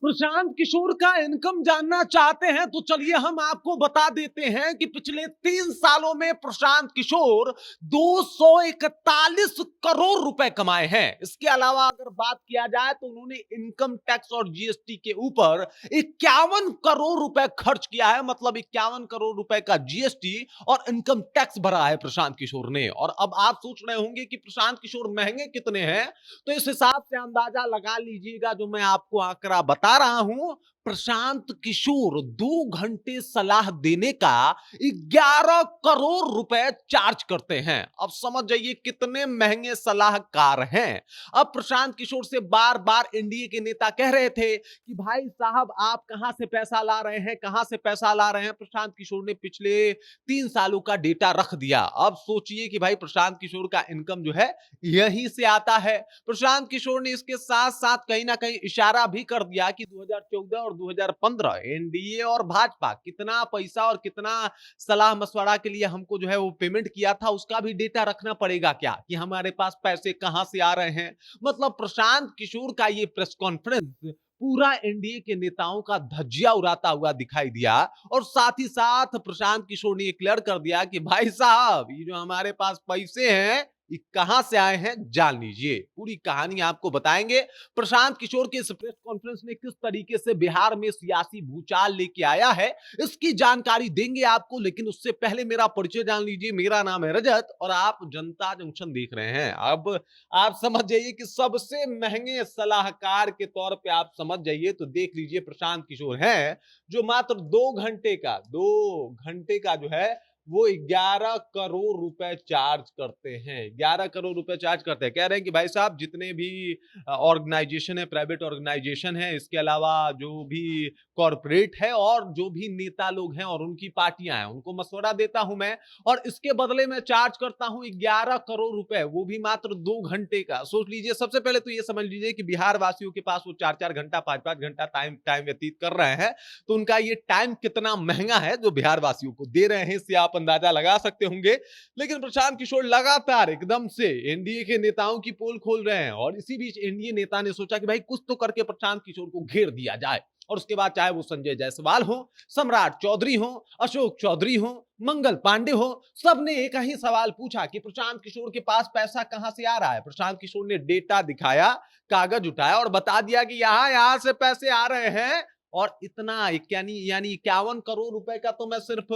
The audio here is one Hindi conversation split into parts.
प्रशांत किशोर का इनकम जानना चाहते हैं तो चलिए हम आपको बता देते हैं कि पिछले 3 सालों में प्रशांत किशोर 241 करोड़ रुपए कमाए हैं। इसके अलावा अगर बात किया जाए तो उन्होंने इनकम टैक्स और जीएसटी के ऊपर 51 करोड़ रुपए खर्च किया है। मतलब 51 करोड़ रुपए का जीएसटी और इनकम टैक्स भरा है प्रशांत किशोर ने। और अब आप सोच रहे होंगे कि प्रशांत किशोर महंगे कितने हैं, तो इस हिसाब से अंदाजा लगा लीजिएगा जो मैं आपको आंकड़ा बता रहा हूं। प्रशांत किशोर 2 घंटे सलाह देने का 11 करोड़ रुपए चार्ज करते हैं। अब समझ जाइए कितने महंगे सलाहकार हैं। अब प्रशांत किशोर से बार बार एनडीए के नेता कह रहे थे कि भाई साहब आप कहां से पैसा ला रहे हैं, कहां से पैसा ला रहे हैं। प्रशांत किशोर ने पिछले 3 सालों का डेटा रख दिया। अब सोचिए कि भाई प्रशांत किशोर का इनकम जो है यहीं से आता है। प्रशांत किशोर ने इसके साथ साथ कहीं ना कहीं इशारा भी कर दिया कि 2014 और 2015 एनडीए और भाजपा कितना पैसा और कितना सलाह मशवरा के लिए हमको जो है वो पेमेंट किया था, उसका भी डेटा रखना पड़ेगा क्या, कि हमारे पास पैसे कहां से आ रहे हैं। मतलब प्रशांत किशोर का ये प्रेस कॉन्फ्रेंस पूरा एनडीए के नेताओं का धज्जिया उड़ाता हुआ दिखाई दिया। और साथ ही साथ प्रशांत किशोर ने ये क्लियर कर दिया कि भाई साहब ये जो हमारे पास पैसे हैं ये कहां से आए हैं जान लीजिए। पूरी कहानी आपको बताएंगे। प्रशांत किशोर के इस प्रेस कॉन्फ्रेंस में किस तरीके से बिहार में सियासी भूचाल लेके आया है इसकी जानकारी देंगे आपको। लेकिन उससे पहले मेरा परिचय जान लीजिए। मेरा नाम है रजत और आप जनता जंक्शन देख रहे हैं। अब आप समझ जाइए कि सबसे महंगे सलाहकार के तौर पे आप समझ जाइए तो देख लीजिए प्रशांत किशोर हैं, जो मात्र 2 घंटे का जो है वो 11 करोड़ रुपए चार्ज करते हैं। 11 करोड़ रुपए चार्ज करते हैं। कह रहे हैं कि भाई साहब जितने भी ऑर्गेनाइजेशन है, प्राइवेट ऑर्गेनाइजेशन है, इसके अलावा जो भी कॉरपोरेट है और जो भी नेता लोग हैं और उनकी पार्टियां हैं, उनको मशवरा देता हूं मैं और इसके बदले में चार्ज करता हूं 11 करोड़ रुपए, वो भी मात्र 2 घंटे का। सोच लीजिए। सबसे पहले तो ये समझ लीजिए कि बिहार वासियों के पास वो 4-4 घंटा 5-5 घंटा टाइम टाइम व्यतीत कर रहे हैं, तो उनका ये टाइम कितना महंगा है जो बिहार वासियों को दे रहे हैं, इससे आप अंदाजा लगा सकते होंगे। लेकिन प्रशांत किशोर लगातार एकदम से एनडीए के नेताओं की पोल खोल रहे हैं और इसी बीच एनडीए नेता ने सोचा कि भाई कुछ तो करके प्रशांत किशोर को घेर दिया जाए। और उसके बाद चाहे वो संजय जायसवाल हो, सम्राट चौधरी हो, अशोक चौधरी हो, मंगल पांडे हो, सबने एक ही सवाल पूछा कि प्रशांत किशोर के पास पैसा कहां से आ रहा है। प्रशांत किशोर ने डेटा दिखाया, कागज उठाया और बता दिया कि यहां यहां से पैसे आ रहे हैं। और इतना यानी 51 करोड़ रुपए का तो मैं सिर्फ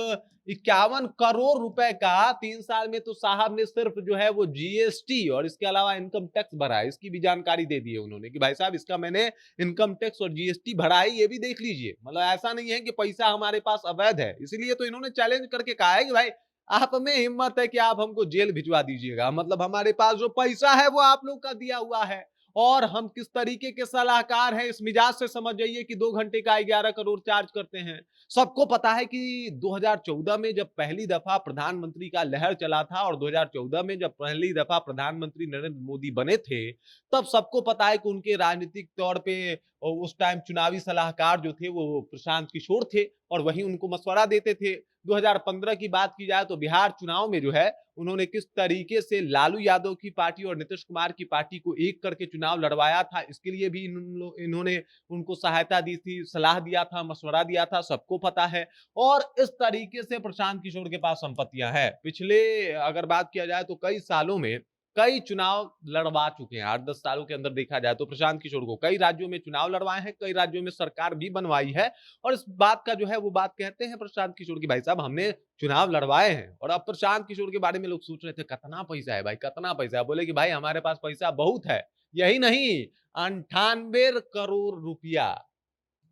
51 करोड़ रुपए का 3 साल में तो साहब ने सिर्फ जो है वो जीएसटी और इसके अलावा इनकम टैक्स भरा है। इसकी भी जानकारी दे दी है उन्होंने कि भाई साहब इसका मैंने इनकम टैक्स और जीएसटी भरा है, ये भी देख लीजिए। मतलब ऐसा नहीं है कि पैसा हमारे पास अवैध है। इसलिए तो इन्होंने चैलेंज करके कहा है कि भाई आप में हिम्मत है कि आप हमको जेल भिजवा दीजिएगा। मतलब हमारे पास जो पैसा है वो आप लोग का दिया हुआ है और हम किस तरीके के सलाहकार हैं इस मिजाज से समझ जाइए कि 2 घंटे का 11 करोड़ चार्ज करते हैं। सबको पता है कि 2014 में जब पहली दफा प्रधानमंत्री का लहर चला था और 2014 में जब पहली दफा प्रधानमंत्री नरेंद्र मोदी बने थे, तब सबको पता है कि उनके राजनीतिक तौर पे उस टाइम चुनावी सलाहकार जो थे वो प्रशांत किशोर थे और वही उनको मशवरा देते थे। 2015 की बात की जाए तो बिहार चुनाव में जो है उन्होंने किस तरीके से लालू यादव की पार्टी और नीतीश कुमार की पार्टी को एक करके चुनाव लड़वाया था, इसके लिए भी इन्होंने उनको सहायता दी थी, सलाह दिया था, मशवरा दिया था, सबको पता है। और इस तरीके से प्रशांत किशोर के पास संपत्तियां हैं। पिछले अगर बात किया जाए तो कई सालों में कई चुनाव लड़वा चुके हैं। 8-10 सालों के अंदर देखा जाए तो प्रशांत किशोर को कई राज्यों में चुनाव लड़वाए हैं, कई राज्यों में सरकार भी बनवाई है। और इस बात का जो है वो बात कहते हैं प्रशांत किशोर की भाई साहब हमने चुनाव लड़वाए हैं। और अब प्रशांत किशोर के बारे में लोग सोच रहे थे कितना पैसा है भाई, कितना पैसा है। बोले कि भाई हमारे पास पैसा बहुत है। यही नहीं, 98 करोड़ रुपया,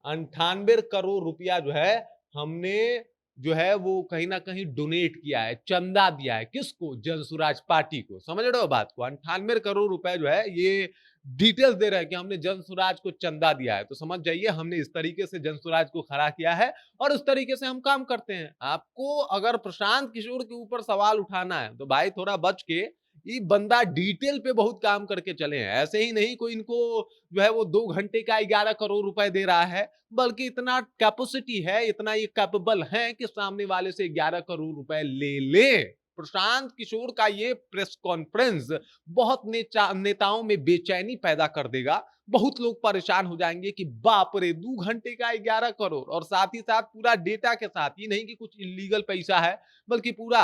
98 करोड़ रुपया जो है हमने जो है वो कहीं ना कहीं डोनेट किया है, चंदा दिया है। किसको? जनसुराज पार्टी को। समझ रहे हो बात को? 98 करोड़ रुपए जो है ये डिटेल्स दे रहे हैं कि हमने जनसुराज को चंदा दिया है। तो समझ जाइए हमने इस तरीके से जनसुराज को खड़ा किया है और इस तरीके से हम काम करते हैं। आपको अगर प्रशांत किशोर के ऊपर सवाल उठाना है तो भाई थोड़ा बच के, ये बंदा डिटेल पे बहुत काम करके चले हैं। ऐसे ही नहीं कोई इनको जो है वो 2 घंटे का 11 करोड़ रुपए दे रहा है, बल्कि इतना कैपेसिटी है, इतना ये कैपेबल है कि सामने वाले से 11 करोड़ रुपए ले ले। प्रशांत किशोर का ये प्रेस कॉन्फ्रेंस बहुत नेताओं में बेचैनी पैदा कर देगा। बहुत लोग परेशान हो जाएंगे कि बाप रे, 2 घंटे का 11 करोड़, और साथ ही साथ पूरा डेटा के साथ, ये नहीं कि कुछ इलीगल पैसा है, बल्कि पूरा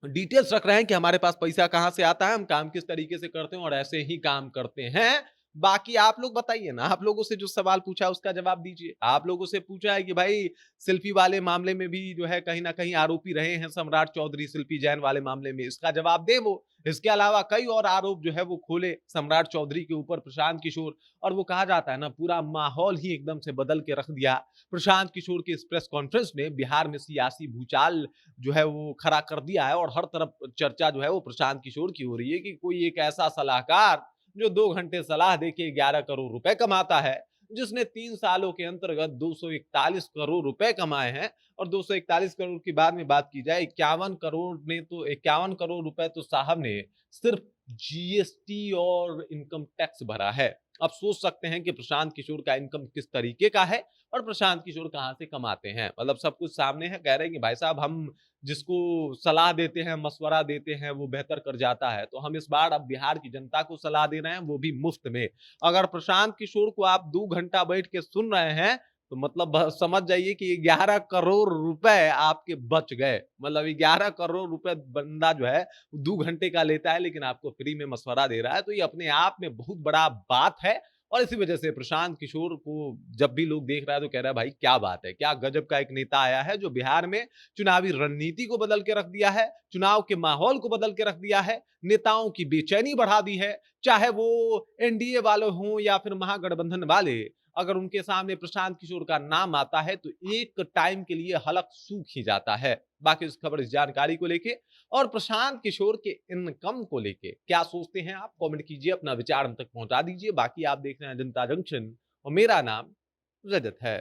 डिटेल्स रख रहे हैं कि हमारे पास पैसा कहां से आता है, हम काम किस तरीके से करते हैं और ऐसे ही काम करते हैं। बाकी आप लोग बताइए ना, आप लोगों से जो सवाल पूछा उसका जवाब दीजिए। आप लोगों से पूछा है कि भाई सेल्फी वाले मामले में भी जो है कहीं ना कहीं आरोपी रहे हैं सम्राट चौधरी, शिल्पी जैन वाले मामले में, इसका जवाब दे वो। इसके अलावा कई और आरोप जो है वो खोले सम्राट चौधरी के ऊपर प्रशांत किशोर, और वो कहा जाता है ना, पूरा माहौल ही एकदम से बदल के रख दिया। प्रशांत किशोर की इस प्रेस कॉन्फ्रेंस ने बिहार में सियासी भूचाल जो है वो खड़ा कर दिया है, और हर तरफ चर्चा जो है वो प्रशांत किशोर की हो रही है कि कोई एक ऐसा सलाहकार जो 2 घंटे सलाह देके 11 करोड़ रुपए कमाता है, जिसने 3 सालों के अंतर्गत 241 करोड़ रुपए कमाए हैं। और 241 करोड़ की बाद में बात की जाए, 51 करोड़ रुपए तो साहब ने सिर्फ जीएसटी और इनकम टैक्स भरा है। अब सोच सकते हैं कि प्रशांत किशोर का इनकम किस तरीके का है और प्रशांत किशोर कहां से कमाते हैं। मतलब सब कुछ सामने है। कह रहे हैं कि भाई साहब, हम जिसको सलाह देते हैं, मशवरा देते हैं, वो बेहतर कर जाता है, तो हम इस बार अब बिहार की जनता को सलाह दे रहे हैं, वो भी मुफ्त में। अगर प्रशांत किशोर को आप 2 घंटा बैठ के सुन रहे हैं, तो मतलब समझ जाइए कि 11 करोड़ रुपए आपके बच गए। मतलब 11 करोड़ रुपए बंदा जो है 2 घंटे का लेता है, लेकिन आपको फ्री में मशवरा दे रहा है। तो ये अपने आप में बहुत बड़ा बात है। और इसी वजह से प्रशांत किशोर को जब भी लोग देख रहा है तो कह रहा है भाई क्या बात है, क्या गजब का एक नेता आया है जो बिहार में चुनावी रणनीति को बदल के रख दिया है, चुनाव के माहौल को बदल के रख दिया है, नेताओं की बेचैनी बढ़ा दी है। चाहे वो एनडीए वाले हों या फिर महागठबंधन वाले, अगर उनके सामने प्रशांत किशोर का नाम आता है तो एक टाइम के लिए हलक सूख ही जाता है। बाकी इस खबर, इस जानकारी को लेके और प्रशांत किशोर के इनकम को लेके क्या सोचते हैं आप, कमेंट कीजिए, अपना विचार हम तक पहुंचा दीजिए। बाकी आप देख रहे हैं जनता जंक्शन और मेरा नाम रजत है।